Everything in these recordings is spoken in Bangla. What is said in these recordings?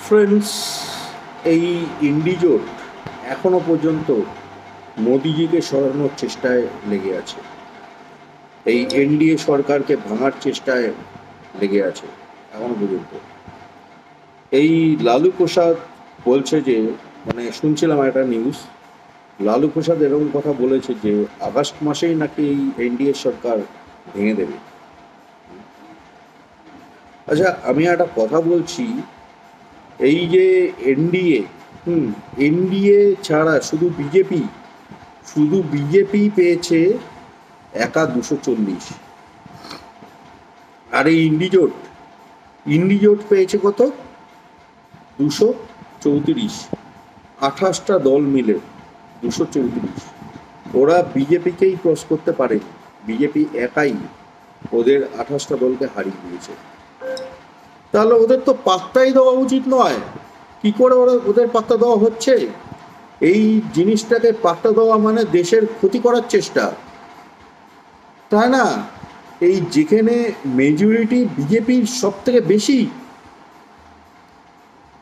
ফ্রেন্ডস, এই ইন্ডিজোট এখনো পর্যন্ত মোদিজিকে সরানোর চেষ্টায় লেগে আছে। এই এনডিএ সরকারকে ভাঙার চেষ্টায় লেগে আছে এখনো পর্যন্ত। এই লালু প্রসাদ বলছে যে, শুনছিলাম একটা নিউজ, লালু প্রসাদ এরকম কথা বলেছে যে আগস্ট মাসেই নাকি এই এনডিএ সরকার ভেঙে দেবে। আচ্ছা, আমি একটা কথা বলছি, এই যে এনডিএ এনডিএ ছাড়া শুধু বিজেপি পেয়েছে একা 240, আর এই ইন্ডিজোট পেয়েছে কত? 234। 28টা দল মিলে 234। ওরা বিজেপিকেই ক্রস করতে পারেনি, বিজেপি একাই ওদের 28টা দলকে হারিয়ে দিয়েছে। তাহলে ওদের তো পাত্তাই দেওয়া উচিত নয়। কি করে ওদের পাত্তা দেওয়া হচ্ছে? এই জিনিসটাকে পাত্তা দেওয়া মানে দেশের ক্ষতি করার চেষ্টা, তাই না? এই যেখানে মেজরিটি বিজেপির সব থেকে বেশি,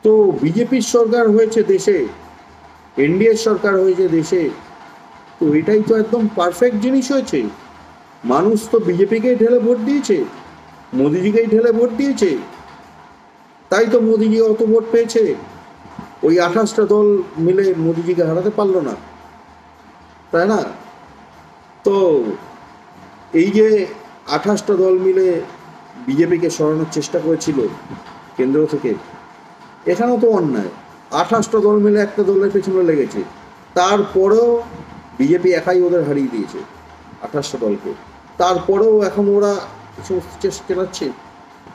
তো বিজেপির সরকার হয়েছে দেশে, এনডিএ সরকার হয়েছে দেশে, তো এটাই তো একদম পারফেক্ট জিনিস হয়েছে। মানুষ তো বিজেপিকেই ঢেলে ভোট দিয়েছে, মোদিজিকেই ঢেলে ভোট দিয়েছে, তাই তো মোদিজি অত ভোট পেয়েছে। ওই 28টা দল মিলে মোদিজিকে হারাতে পারলো না, তাই না? তো এই যে 28টা দল মিলে বিজেপিকে সরানোর চেষ্টা করেছিল কেন্দ্র থেকে, এখানেও তো অন্যায়। 28টা দল মিলে একটা দলের পেছনে লেগেছে, তারপরেও বিজেপি একাই ওদের হারিয়ে দিয়েছে 28টা দলকে। তারপরেও এখন ওরা সমস্ত চেষ্টা চালাচ্ছে।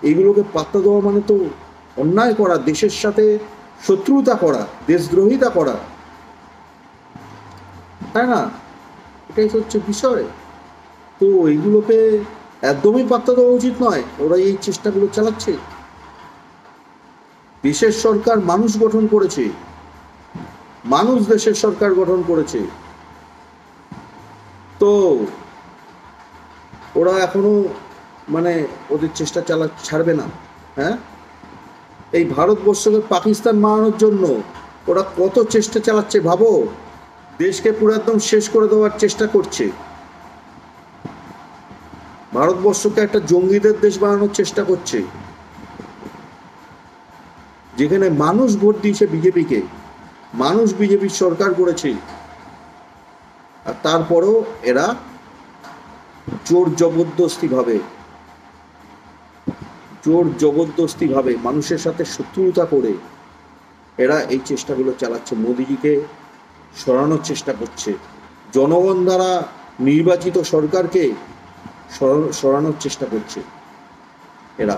এইগুলোকে পাত্তা দেওয়া মানে তো অন্যায় করা, দেশের সাথে শত্রুতা করা, দেশদ্রোহিতা করা, তাই না? এটাই হচ্ছে বিষয়। তো এইগুলোকে একদমই পাত্তা দেওয়া উচিত নয়। ওরা এই চেষ্টাগুলো চালাচ্ছে। দেশের সরকার মানুষ গঠন করেছে, মানুষ দেশের সরকার গঠন করেছে, তো ওরা এখনো ওদের চেষ্টা ছাড়বে না। হ্যাঁ, এই ভারতবর্ষকে পাকিস্তান বানানোর জন্য ওরা কত চেষ্টা চালাচ্ছে ভাবো। দেশকে পুরো একদম শেষ করে দেওয়ার চেষ্টা করছে। ভারতবর্ষকে একটা জঙ্গিদের দেশ বানানোর চেষ্টা করছে, যেখানে মানুষ ভোট দিয়েছে বিজেপিকে, মানুষ বিজেপির সরকার করেছে, আর তারপরেও এরা জোর জবরদস্তি ভাবে মানুষের সাথে শত্রুতা করে এরা এই চেষ্টাগুলো চালাচ্ছে, মোদিজিকে সরানোর চেষ্টা করছে। জনগণ দ্বারা নির্বাচিত সরকারকে সরানোর চেষ্টা করছে এরা।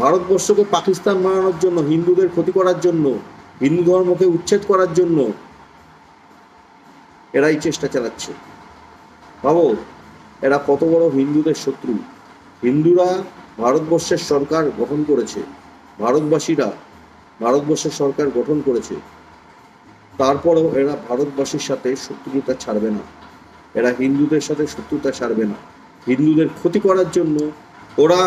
ভারতবর্ষকে পাকিস্তান বানানোর জন্য, হিন্দুদের ক্ষতি করার জন্য, হিন্দু ধর্মকে উচ্ছেদ করার জন্য এরাই চেষ্টা চালাচ্ছে। ভাবো, এরা কত বড় হিন্দুদের শত্রু। হিন্দুরা ভারতবর্ষের সরকার গঠন করেছে, ভারতবাসীরা ভারতবর্ষের সরকার গঠন করেছে, তারপরেও এরা ভারতবাসীর সাথে শত্রুতা ছাড়বে না, এরা হিন্দুদের সাথে শত্রুতা ছাড়বে না। হিন্দুদের ক্ষতি করার জন্য ওরা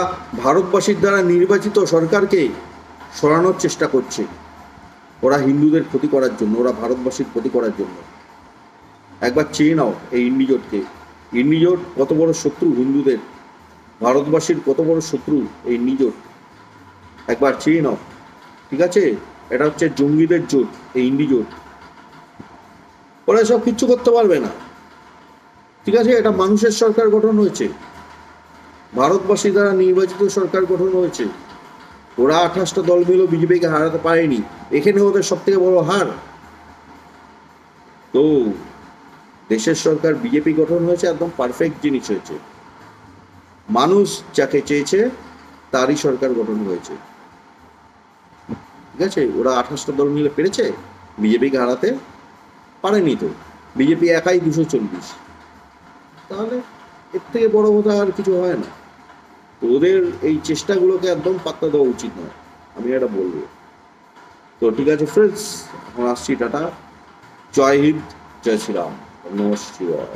ভারতবাসীর দ্বারা নির্বাচিত সরকারকে সরানোর চেষ্টা করছে। ওরা হিন্দুদের ক্ষতি করার জন্য, ওরা ভারতবাসীর ক্ষতি করার জন্য। একবার চেয়ে নাও এই ইন্ডিজোটকে। ইন্ডিজোট কত বড় শত্রু হিন্দুদের, ভারতবাসীর কত বড় শত্রু এই ইন্ডিজোট, একবার চেয়ে নাও। ঠিক আছে, এটা হচ্ছে জঙ্গিদের জোট, এই ইন্ডিজোট। ওরা সব কিচ্ছু করতে পারবে না। ঠিক আছে, এটা মানুষের সরকার গঠন হয়েছে, ভারতবাসী দ্বারা নির্বাচিত সরকার গঠন হয়েছে। ওরা 28টা দল মিলেও বিজেপিকে হারাতে পারেনি, এখানে ওদের সব থেকে বড় হার। তো দেশের সরকার বিজেপি গঠন হয়েছে, একদম পারফেক্ট জিনিস হয়েছে। মানুষ যাকে চেয়েছে তারই সরকার গঠন হয়েছে। ঠিক আছে, ওরা 28টা দল মিলে পেরেছে, বিজেপিকে হারাতে পারেনি। তো বিজেপি একাই 240, তাহলে এর থেকে বড় কথা আর কিছু হয় না। তো ওদের এই চেষ্টাগুলোকে একদম পাত্তা দেওয়া উচিত নয়, আমি এটা বলবো। তো ঠিক আছে ফ্রেন্ডস, এখন আসছি, টাটা, জয় হিন্দ, জয় শ্রীরাম, নমস্কার।